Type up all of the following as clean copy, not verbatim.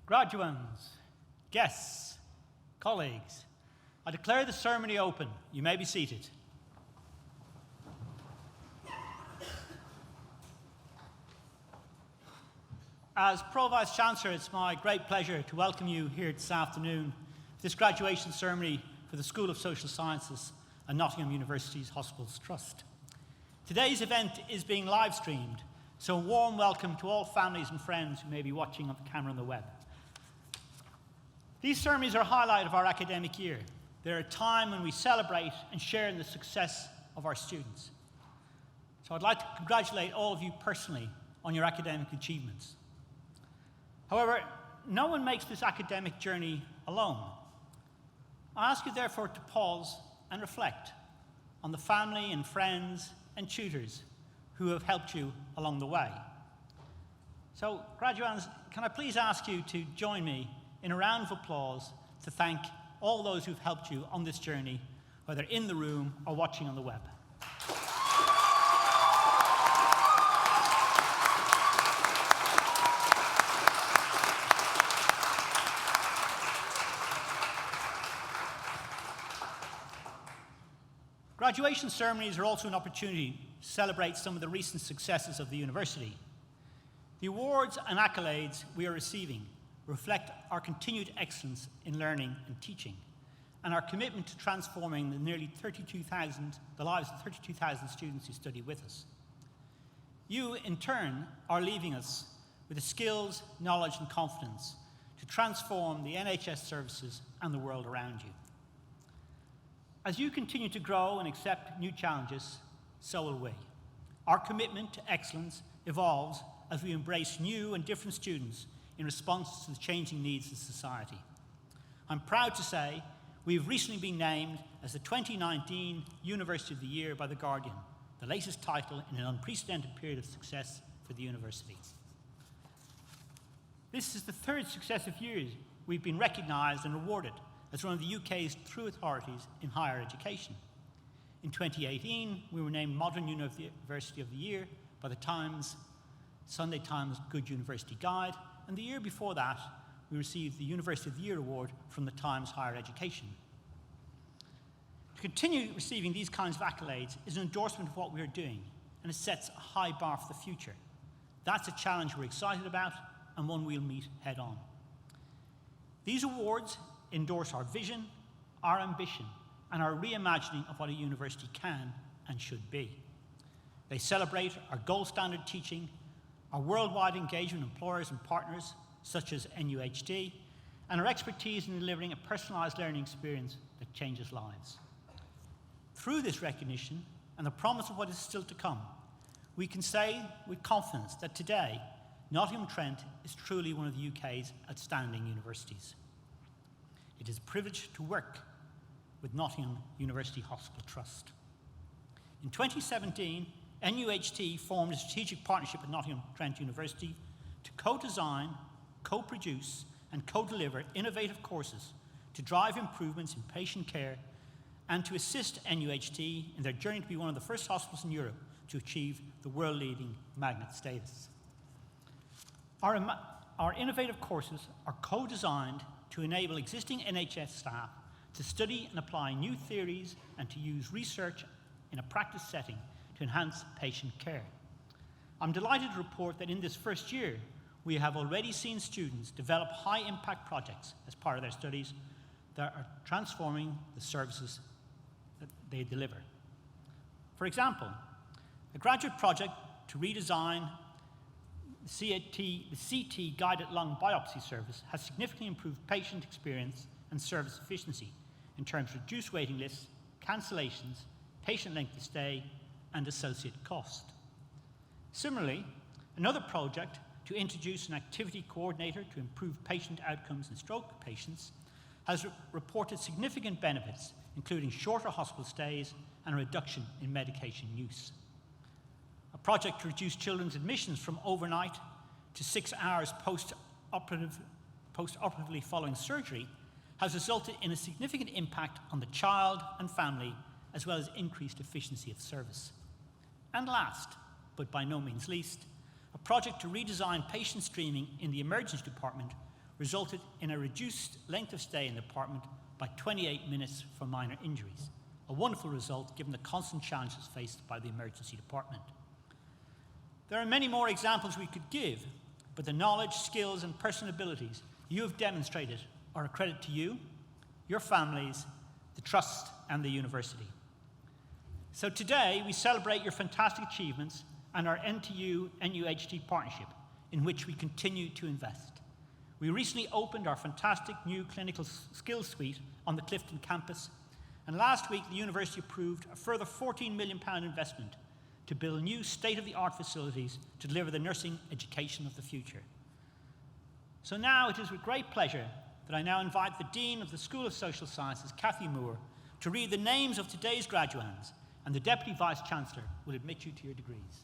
Graduands, guests, colleagues, I declare the ceremony open. You may be seated. As Pro Vice Chancellor, it's my great pleasure to welcome you here this afternoon to this graduation ceremony for the School of Social Sciences and Nottingham University's Hospitals Trust. Today's event is being live streamed, so a warm welcome to all families and friends who may be watching on the camera on the web. These ceremonies are a highlight of our academic year. They're a time when we celebrate and share in the success of our students. So I'd like to congratulate all of you personally on your academic achievements. However, no one makes this academic journey alone. I ask you therefore to pause and reflect on the family and friends and tutors who have helped you along the way. So, graduands, can I please ask you to join me in a round of applause to thank all those who've helped you on this journey, whether in the room or watching on the web. Graduation ceremonies are also an opportunity to celebrate some of the recent successes of the university. The awards and accolades we are receiving reflect our continued excellence in learning and teaching, and our commitment to transforming the lives of 32,000 students who study with us. You, in turn, are leaving us with the skills, knowledge, and confidence to transform the NHS services and the world around you. As you continue to grow and accept new challenges, so will we. Our commitment to excellence evolves as we embrace new and different students in response to the changing needs of society. I'm proud to say we've recently been named as the 2019 University of the Year by The Guardian, the latest title in an unprecedented period of success for the university. This is the third successive year we've been recognised and awarded as one of the UK's true authorities in higher education. In 2018, we were named Modern University of the Year by the Sunday Times Good University Guide, and the year before that, we received the University of the Year award from the Times Higher Education. To continue receiving these kinds of accolades is an endorsement of what we are doing, and it sets a high bar for the future. That's a challenge we're excited about, and one we'll meet head on. These awards endorse our vision, our ambition, and our reimagining of what a university can and should be. They celebrate our gold standard teaching, our worldwide engagement with employers and partners, such as NUHD, and our expertise in delivering a personalised learning experience that changes lives. Through this recognition and the promise of what is still to come, we can say with confidence that today, Nottingham Trent is truly one of the UK's outstanding universities. It is a privilege to work with Nottingham University Hospital Trust. In 2017, NUHT formed a strategic partnership with Nottingham Trent University to co-design, co-produce, and co-deliver innovative courses to drive improvements in patient care and to assist NUHT in their journey to be one of the first hospitals in Europe to achieve the world-leading magnet status. Our innovative courses are co-designed to enable existing NHS staff to study and apply new theories and to use research in a practice setting to enhance patient care. I'm delighted to report that in this first year, we have already seen students develop high-impact projects as part of their studies that are transforming the services that they deliver. For example, a graduate project to redesign the CT guided lung biopsy service has significantly improved patient experience and service efficiency in terms of reduced waiting lists, cancellations, patient length of stay, and associated cost. Similarly, another project to introduce an activity coordinator to improve patient outcomes in stroke patients has reported significant benefits, including shorter hospital stays and a reduction in medication use. A project to reduce children's admissions from overnight to 6 hours post-operatively following surgery has resulted in a significant impact on the child and family, as well as increased efficiency of service. And last, but by no means least, a project to redesign patient streaming in the emergency department resulted in a reduced length of stay in the department by 28 minutes for minor injuries, a wonderful result given the constant challenges faced by the emergency department. There are many more examples we could give, but the knowledge, skills, and personal abilities you have demonstrated are a credit to you, your families, the trust, and the university. So today, we celebrate your fantastic achievements and our NTU-NUHT partnership, in which we continue to invest. We recently opened our fantastic new clinical skills suite on the Clifton campus, and last week the university approved a further £14 million investment to build new state-of-the-art facilities to deliver the nursing education of the future. So now it is with great pleasure that I now invite the Dean of the School of Social Sciences, Cathy Muir, to read the names of today's graduands, and the Deputy Vice-Chancellor will admit you to your degrees.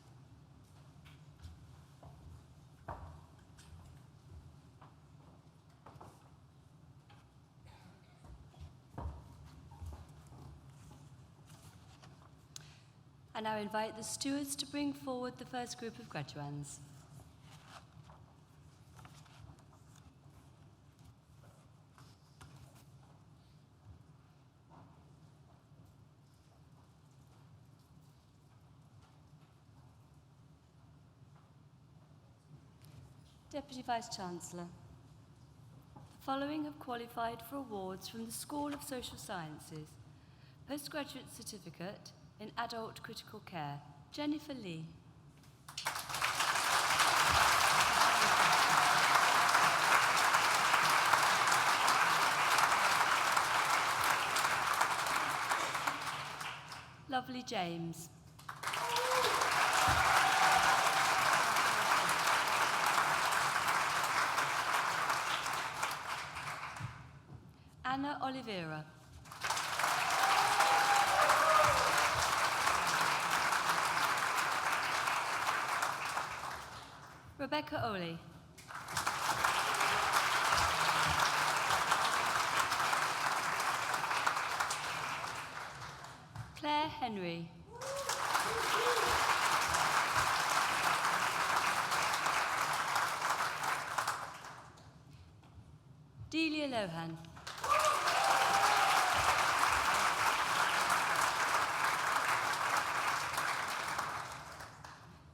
I now invite the stewards to bring forward the first group of graduands. Deputy Vice-Chancellor, the following have qualified for awards from the School of Social Sciences. Postgraduate Certificate in Adult Critical Care, Jennifer Lee. Lovely James. Anna Oliveira. Rebecca Oley. Claire Henry. Delia Lohan.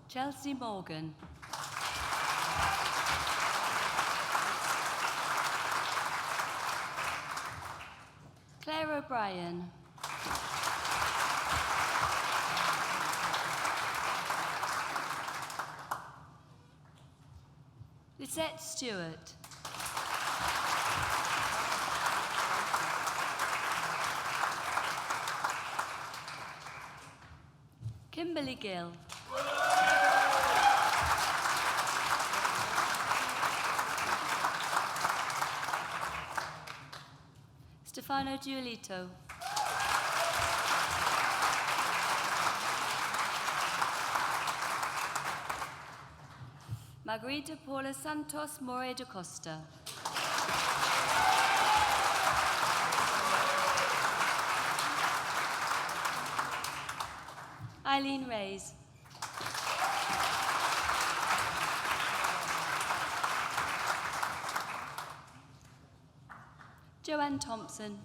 Chelsea Morgan. Claire O'Brien. Lisette Stewart. Kimberly Gill. Stefano Giolito. Margarita Paula Santos More da Costa. Eileen Reyes. Joanne Thompson.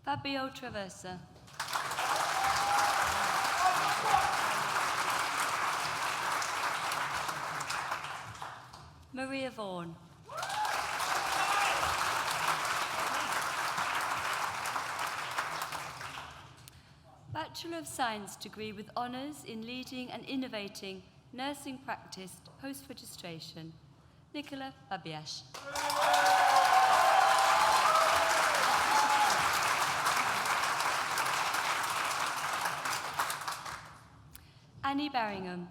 Fabio Traversa. Maria Vaughan. Bachelor of Science degree with honours in leading and innovating nursing practice post-registration, Nicola Babiash. Annie Barringham.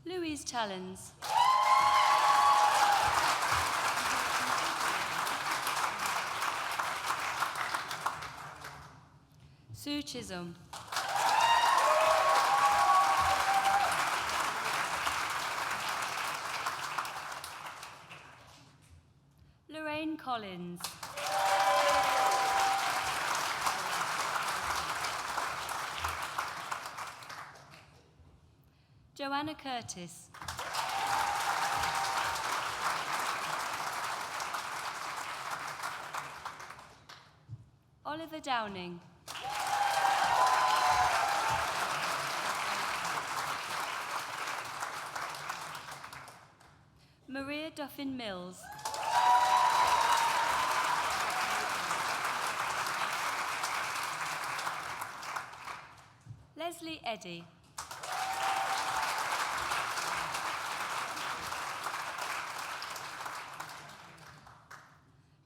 Louise Challens. Sue Chisholm. Collins. Joanna Curtis. Oliver Downing. Maria Duffin Mills. Leslie Eddy.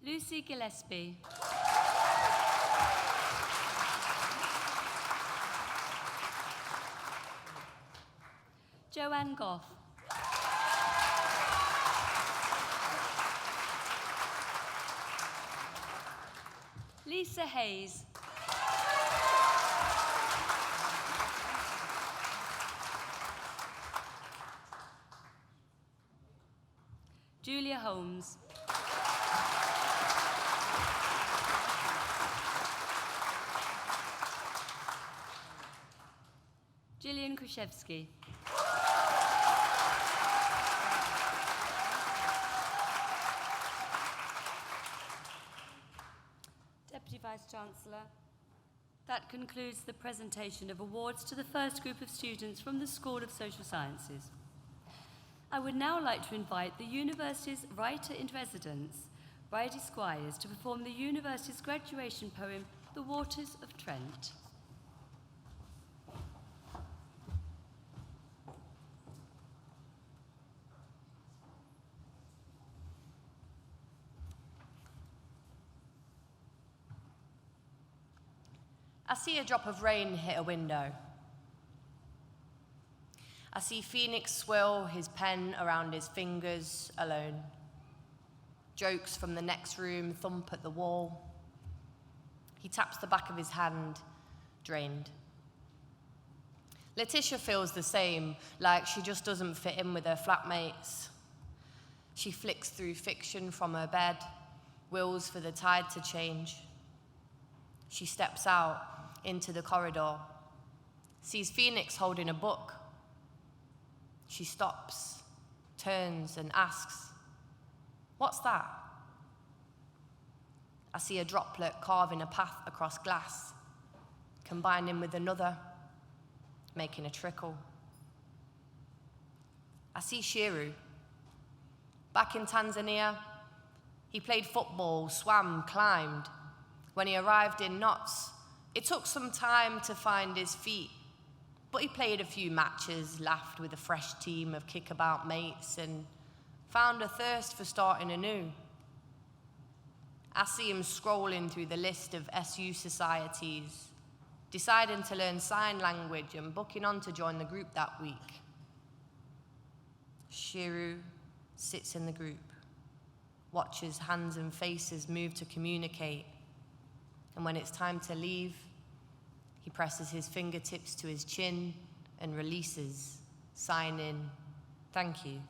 Lucy Gillespie. Joanne Goff. Lisa Hayes. Julia Holmes. Gillian Kruszewski. Deputy Vice-Chancellor, that concludes the presentation of awards to the first group of students from the School of Social Sciences. I would now like to invite the university's Writer-in-Residence, Bridie Squires, to perform the university's graduation poem, The Waters of Trent. I see a drop of rain hit a window. I see Phoenix swirl his pen around his fingers alone. Jokes from the next room thump at the wall. He taps the back of his hand, drained. Letitia feels the same, like she just doesn't fit in with her flatmates. She flicks through fiction from her bed, wills for the tide to change. She steps out into the corridor, sees Phoenix holding a book. She stops, turns, and asks, "What's that?" I see a droplet carving a path across glass, combining with another, making a trickle. I see Shiru. Back in Tanzania, he played football, swam, climbed. When he arrived in Knots, it took some time to find his feet, but he played a few matches, laughed with a fresh team of kickabout mates, and found a thirst for starting anew. I see him scrolling through the list of SU societies, deciding to learn sign language and booking on to join the group that week. Shiru sits in the group, watches hands and faces move to communicate, and when it's time to leave, he presses his fingertips to his chin and releases, signing, "Thank you."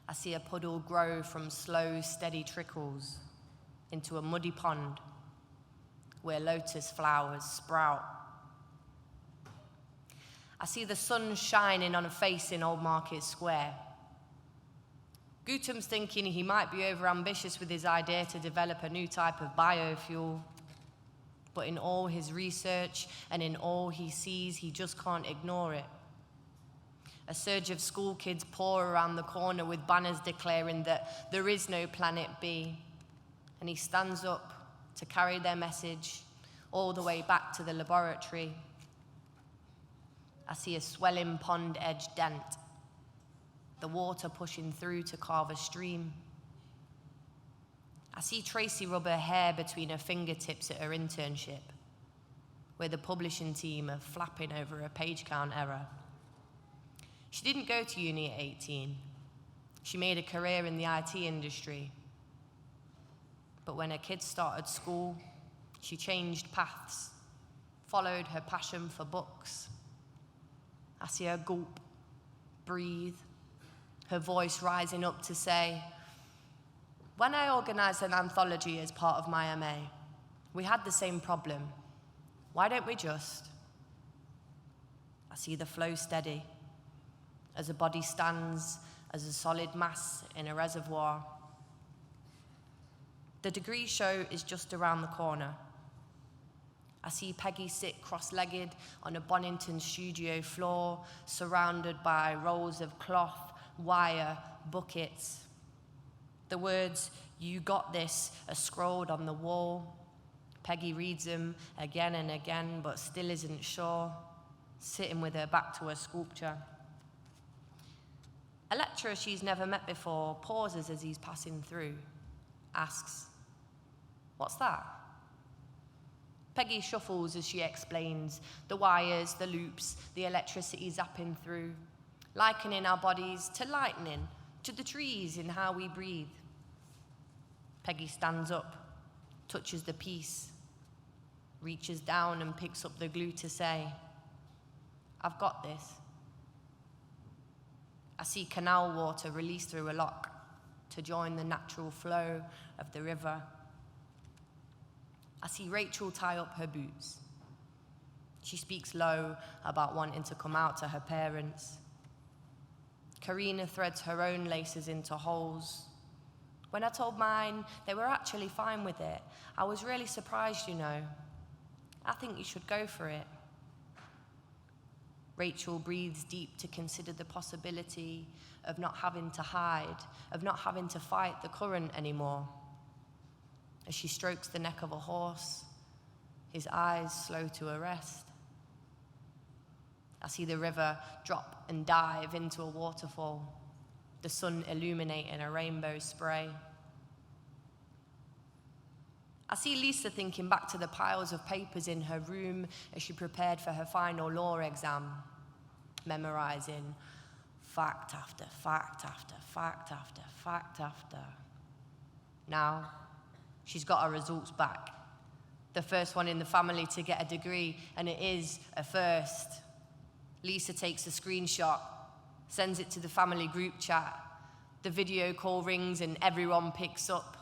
I see a puddle grow from slow, steady trickles into a muddy pond where lotus flowers sprout. I see the sun shining on a face in Old Market Square. Gutam's thinking he might be overambitious with his idea to develop a new type of biofuel, but in all his research and in all he sees, he just can't ignore it. A surge of school kids pour around the corner with banners declaring that there is no planet B, and he stands up to carry their message all the way back to the laboratory. I see a swelling pond edge dent, the water pushing through to carve a stream. I see Tracy rub her hair between her fingertips at her internship, where the publishing team are flapping over a page count error. She didn't go to uni at 18. She made a career in the IT industry. But when her kids started school, she changed paths, followed her passion for books. I see her gulp, breathe, her voice rising up to say, When I organised an anthology as part of my MA, we had the same problem. Why don't we just? I see the flow steady as a body stands as a solid mass in a reservoir. The degree show is just around the corner. I see Peggy sit cross-legged on a Bonington studio floor, surrounded by rolls of cloth, wire, buckets. The words, "You got this," are scrolled on the wall. Peggy reads them again and again, but still isn't sure, sitting with her back to her sculpture. A lecturer she's never met before pauses as he's passing through, asks, "What's that?" Peggy shuffles as she explains, the wires, the loops, the electricity zapping through, likening our bodies to lightning, to the trees in how we breathe. Peggy stands up, touches the piece, reaches down and picks up the glue to say, "I've got this." I see canal water released through a lock to join the natural flow of the river. I see Rachel tie up her boots. She speaks low about wanting to come out to her parents. Karina threads her own laces into holes. When I told mine, they were actually fine with it. I was really surprised, you know. I think you should go for it. Rachel breathes deep to consider the possibility of not having to hide, of not having to fight the current anymore. As she strokes the neck of a horse, his eyes slow to a rest. I see the river drop and dive into a waterfall, the sun illuminating a rainbow spray. I see Lisa thinking back to the piles of papers in her room as she prepared for her final law exam, memorizing fact after fact after fact after fact after. Now, she's got her results back. The first one in the family to get a degree, and it is a first. Lisa takes a screenshot, sends it to the family group chat. The video call rings and everyone picks up.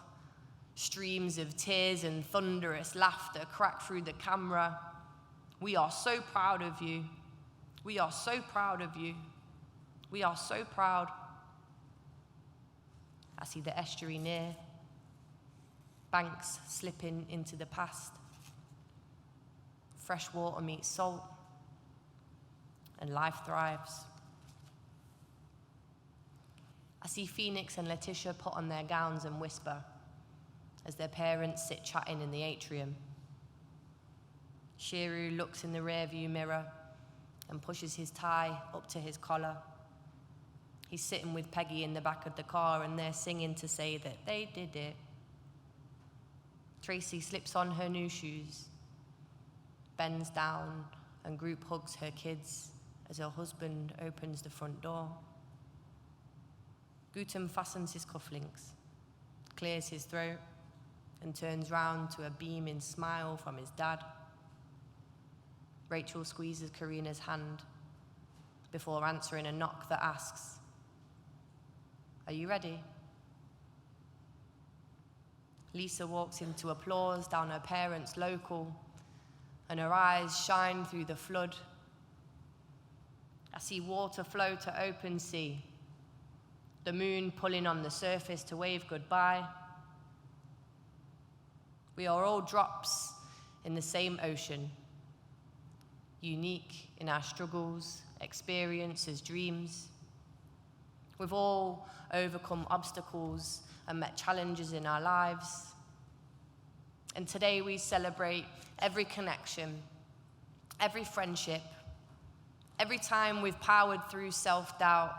Streams of tears and thunderous laughter crack through the camera. We are so proud of you. We are so proud of you. We are so proud. I see the estuary near. Banks slipping into the past. Fresh water meets salt. And life thrives. I see Phoenix and Letitia put on their gowns and whisper as their parents sit chatting in the atrium. Shiru looks in the rearview mirror and pushes his tie up to his collar. He's sitting with Peggy in the back of the car and they're singing to say that they did it. Tracy slips on her new shoes, bends down and group hugs her kids as her husband opens the front door. Gutem fastens his cufflinks, clears his throat, and turns round to a beaming smile from his dad. Rachel squeezes Karina's hand before answering a knock that asks, "Are you ready?" Lisa walks into applause down her parents' local, and her eyes shine through the flood. I see water flow to open sea, the moon pulling on the surface to wave goodbye. We are all drops in the same ocean, unique in our struggles, experiences, dreams. We've all overcome obstacles and met challenges in our lives. And today we celebrate every connection, every friendship, every time we've powered through self-doubt,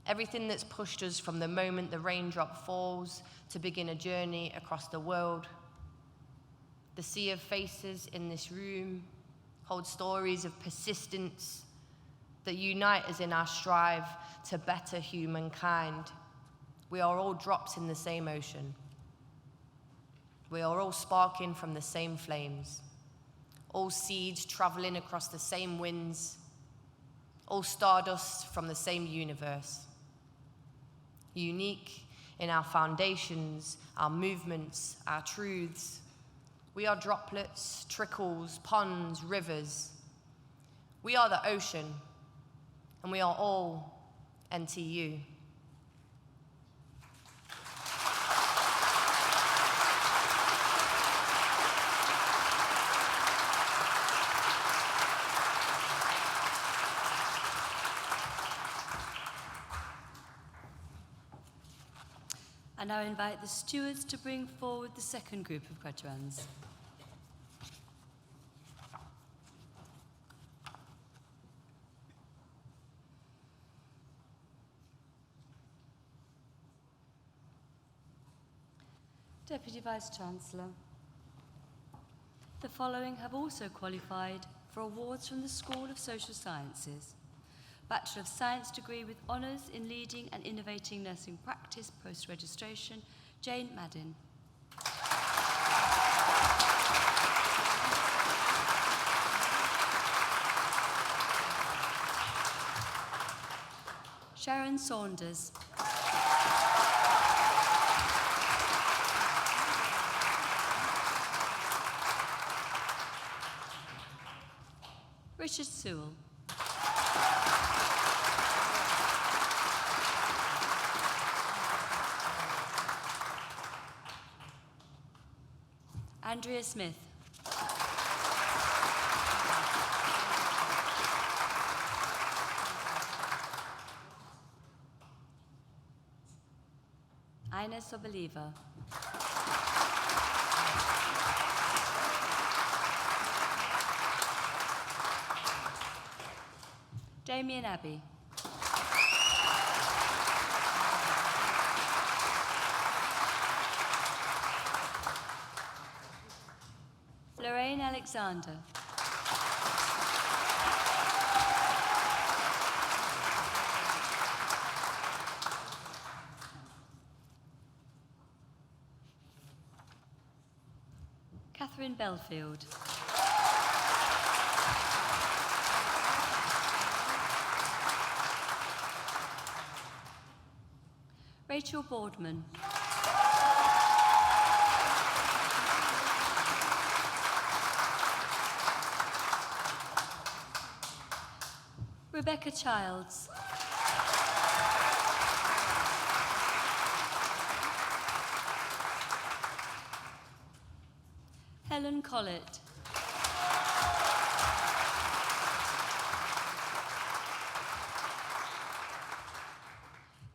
everything that's pushed us from the moment the raindrop falls to begin a journey across the world. The sea of faces in this room hold stories of persistence that unite us in our strive to better humankind. We are all drops in the same ocean. We are all sparking from the same flames, all seeds traveling across the same winds, all stardust from the same universe. Unique in our foundations, our movements, our truths. We are droplets, trickles, ponds, rivers. We are the ocean, and we are all NTU. I now invite the stewards to bring forward the second group of graduands. Deputy Vice-Chancellor, the following have also qualified for awards from the School of Social Sciences. Bachelor of Science degree with honours in Leading and Innovating Nursing Practice post-registration, Jane Madden. Sharon Saunders. Richard Sewell. Andrea Smith. Ina Soboliva. Damien Abbey. Lorraine Alexander. Catherine Belfield. Rachel Boardman. Rebecca Childs. Helen Collett.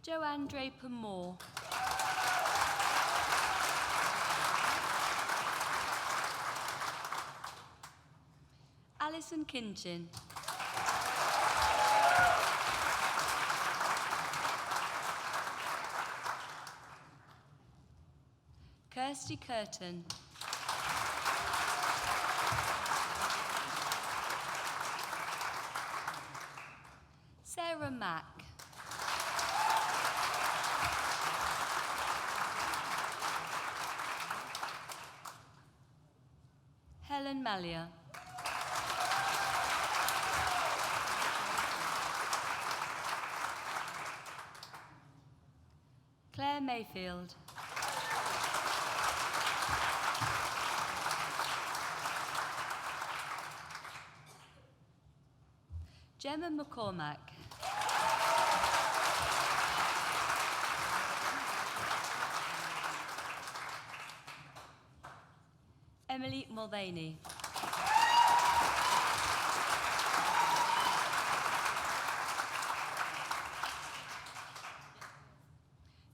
Joanne Draper Moore. Alison Kinchin. Kirsty Curtin. Sarah Mack. Helen Malia. Claire Mayfield. Gemma McCormack. Emily Mulvaney.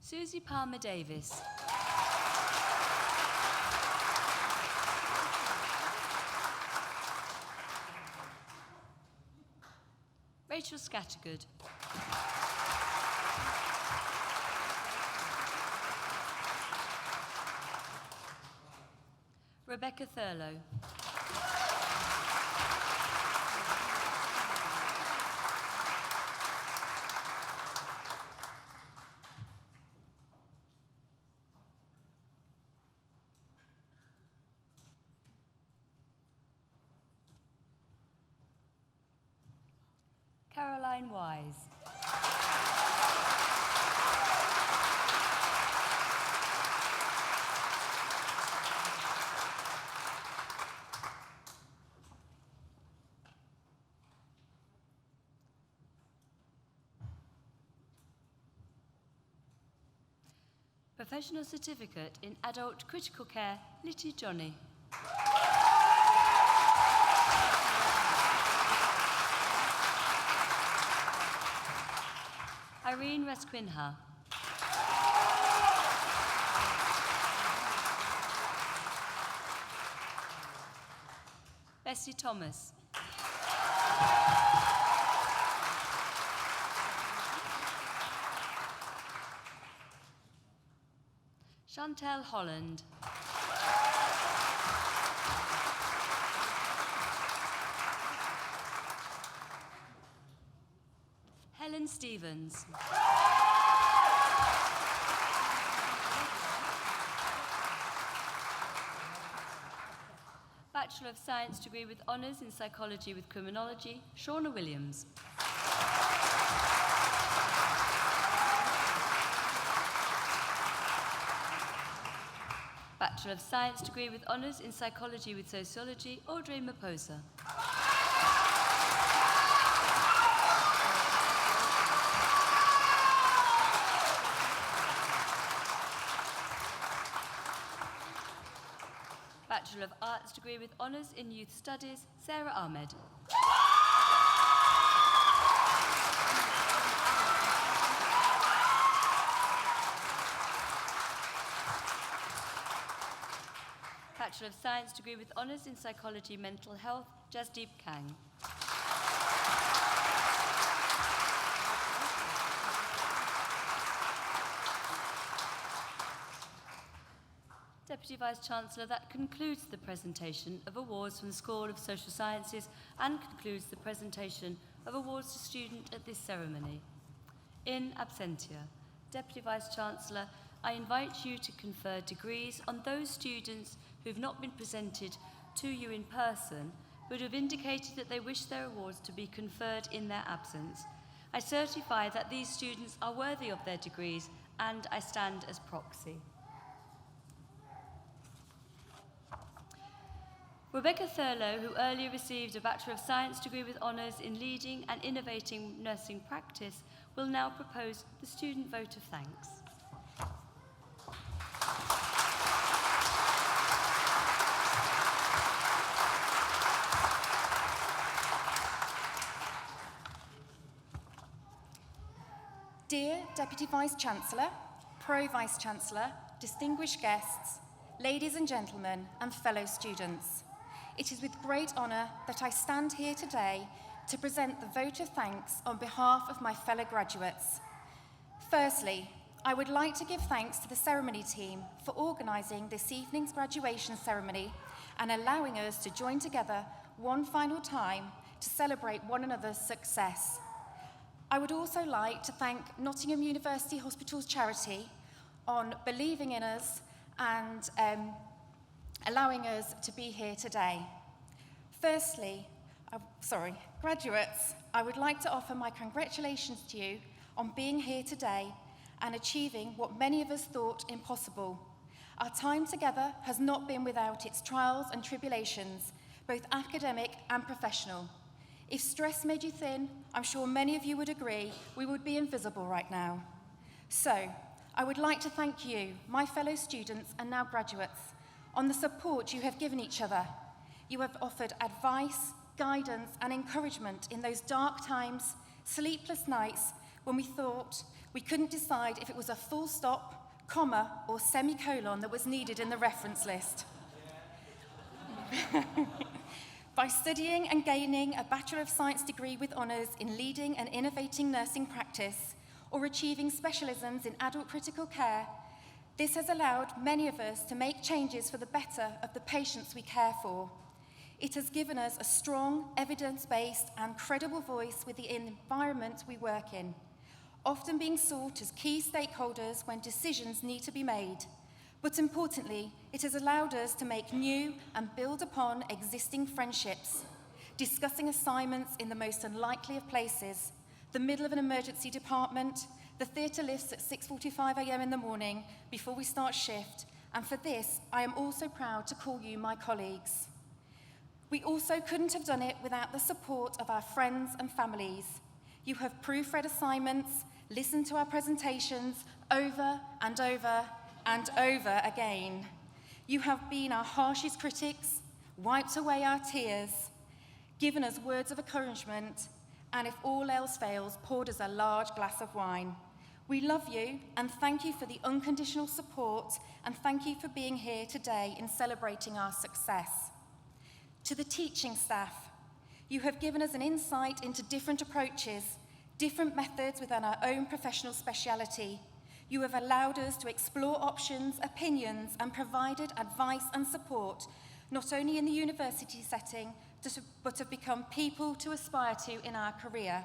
Susie Palmer Davis. Rachel Scattergood. Rebecca Thurlow. Caroline Wise. Professional Certificate in Adult Critical Care, Litty Johnny. Irene Resquinha. Bessie Thomas. Chantel Holland. Helen Stevens. Bachelor of Science degree with honours in Psychology with Criminology, Shauna Williams. Bachelor of Science degree with honours in Psychology with Sociology, Audrey Maposa. Bachelor of Arts degree with honours in Youth Studies, Sarah Ahmed. Bachelor of Science degree with honours in Psychology Mental Health, Jasdeep Kang. Deputy Vice-Chancellor, that concludes the presentation of awards from the School of Social Sciences and concludes the presentation of awards to students at this ceremony. In absentia, Deputy Vice-Chancellor, I invite you to confer degrees on those students who have not been presented to you in person but have indicated that they wish their awards to be conferred in their absence. I certify that these students are worthy of their degrees and I stand as proxy. Rebecca Thurlow, who earlier received a Bachelor of Science degree with honours in Leading and Innovating Nursing Practice, will now propose the student vote of thanks. Dear Deputy Vice-Chancellor, Pro-Vice-Chancellor, distinguished guests, ladies and gentlemen, and fellow students, it is with great honour that I stand here today to present the vote of thanks on behalf of my fellow graduates. Firstly, I would like to give thanks to the ceremony team for organising this evening's graduation ceremony and allowing us to join together one final time to celebrate one another's success. I would also like to thank Nottingham University Hospitals Charity on believing in us and allowing us to be here today. Firstly, graduates, I would like to offer my congratulations to you on being here today and achieving what many of us thought impossible. Our time together has not been without its trials and tribulations, both academic and professional. If stress made you thin, I'm sure many of you would agree we would be invisible right now. So, I would like to thank you, my fellow students and now graduates, on the support you have given each other. You have offered advice, guidance and encouragement in those dark times, sleepless nights when we thought we couldn't decide if it was a full stop, comma or semicolon that was needed in the reference list. By studying and gaining a Bachelor of Science degree with honours in Leading and Innovating Nursing Practice, or achieving specialisms in adult critical care, this has allowed many of us to make changes for the better of the patients we care for. It has given us a strong, evidence-based and credible voice within the environment we work in, often being sought as key stakeholders when decisions need to be made. But importantly, it has allowed us to make new and build upon existing friendships, discussing assignments in the most unlikely of places, the middle of an emergency department, the theatre lifts at 6:45 a.m. in the morning before we start shift, and for this, I am also proud to call you my colleagues. We also couldn't have done it without the support of our friends and families. You have proofread assignments, listened to our presentations over and over, and over again. You have been our harshest critics, wiped away our tears, given us words of encouragement, and if all else fails, poured us a large glass of wine. We love you and thank you for the unconditional support, and thank you for being here today in celebrating our success. To the teaching staff, you have given us an insight into different approaches, different methods within our own professional speciality. You have allowed us to explore options, opinions, and provided advice and support, not only in the university setting, but have become people to aspire to in our career.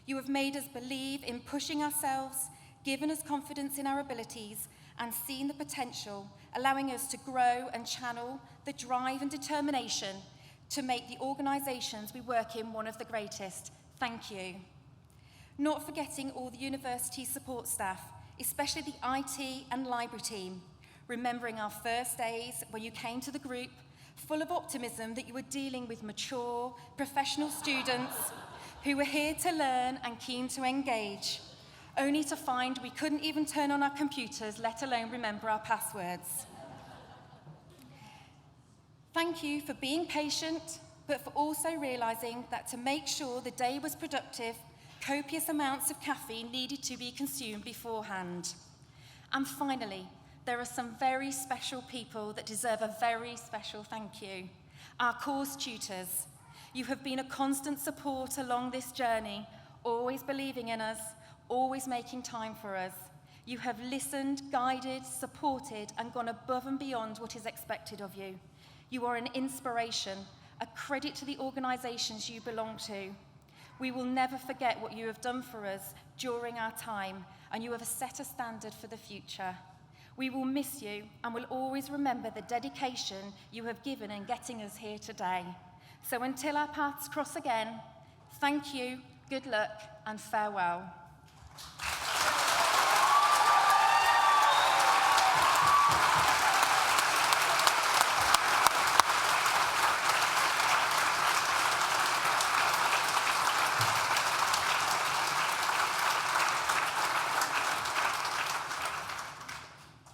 You have made us believe in pushing ourselves, given us confidence in our abilities, and seen the potential, allowing us to grow and channel the drive and determination to make the organisations we work in one of the greatest. Thank you. Not forgetting all the university support staff, especially the IT and library team, remembering our first days when you came to the group, full of optimism that you were dealing with mature, professional students who were here to learn and keen to engage, only to find we couldn't even turn on our computers, let alone remember our passwords. Thank you for being patient, but for also realising that to make sure the day was productive, copious amounts of caffeine needed to be consumed beforehand. And finally, there are some very special people that deserve a very special thank you. Our course tutors. You have been a constant support along this journey, always believing in us, always making time for us. You have listened, guided, supported, and gone above and beyond what is expected of you. You are an inspiration, a credit to the organisations you belong to. We will never forget what you have done for us during our time, and you have set a standard for the future. We will miss you and will always remember the dedication you have given in getting us here today. So until our paths cross again, thank you, good luck, and farewell.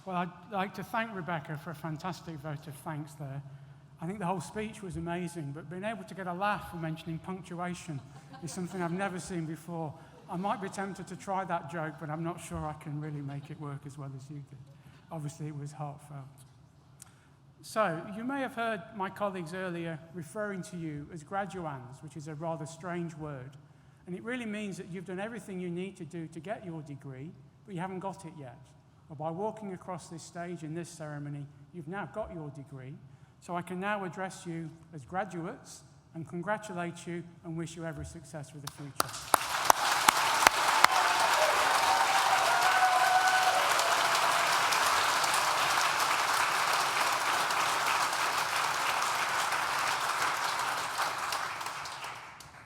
Well, I'd like to thank Rebecca for a fantastic vote of thanks there. I think the whole speech was amazing, but being able to get a laugh for mentioning punctuation is something I've never seen before. I might be tempted to try that joke, but I'm not sure I can really make it work as well as you did. Obviously, it was heartfelt. So, you may have heard my colleagues earlier referring to you as graduands, which is a rather strange word. And it really means that you've done everything you need to do to get your degree, but you haven't got it yet. But by walking across this stage in this ceremony, you've now got your degree. So I can now address you as graduates and congratulate you and wish you every success for the future.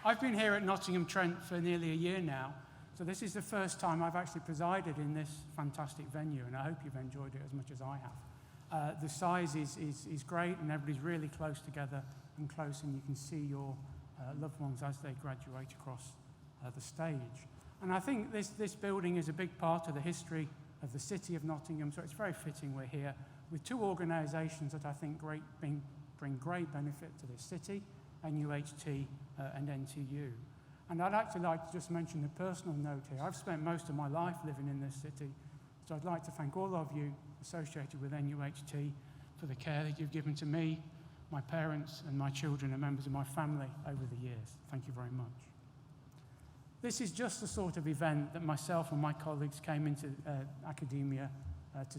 I've been here at Nottingham Trent for nearly a year now, so this is the first time I've actually presided in this fantastic venue, and I hope you've enjoyed it as much as I have. The size is great, and everybody's really close together and close, and you can see your loved ones as they graduate across the stage. And I think this building is a big part of the history of the city of Nottingham, so it's very fitting we're here with two organisations that I think bring great benefit to this city, NUHT and NTU. And I'd actually like to just mention a personal note here. I've spent most of my life living in this city, so I'd like to thank all of you associated with NUHT for the care that you've given to me, my parents, and my children and members of my family over the years. Thank you very much. This is just the sort of event that myself and my colleagues came into academia to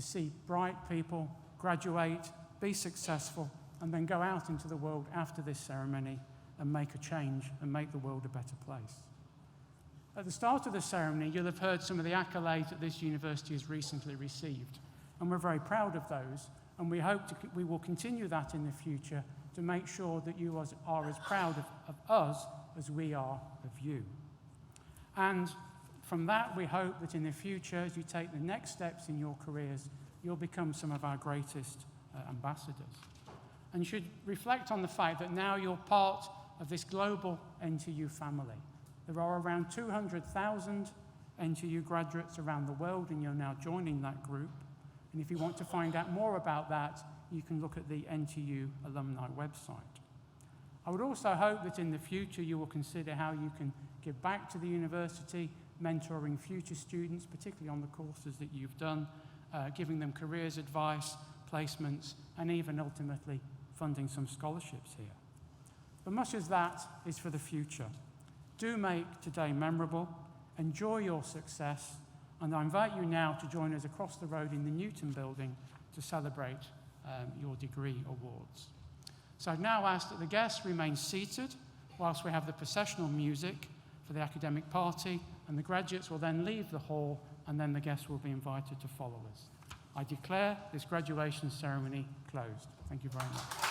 see bright people graduate, be successful, and then go out into the world after this ceremony and make a change and make the world a better place. At the start of the ceremony, you'll have heard some of the accolades that this university has recently received, and we're very proud of those, and we hope we will continue that in the future to make sure that you are as proud of us as we are of you. And from that, we hope that in the future, as you take the next steps in your careers, you'll become some of our greatest ambassadors. And you should reflect on the fact that now you're part of this global NTU family. There are around 200,000 NTU graduates around the world, and you're now joining that group. And if you want to find out more about that, you can look at the NTU alumni website. I would also hope that in the future you will consider how you can give back to the university, mentoring future students, particularly on the courses that you've done, giving them careers advice, placements, and even ultimately funding some scholarships here. But much as that is for the future. Do make today memorable, enjoy your success, and I invite you now to join us across the road in the Newton building to celebrate your degree awards. So I've now asked that the guests remain seated whilst we have the processional music for the academic party, and the graduates will then leave the hall, and then the guests will be invited to follow us. I declare this graduation ceremony closed. Thank you very much.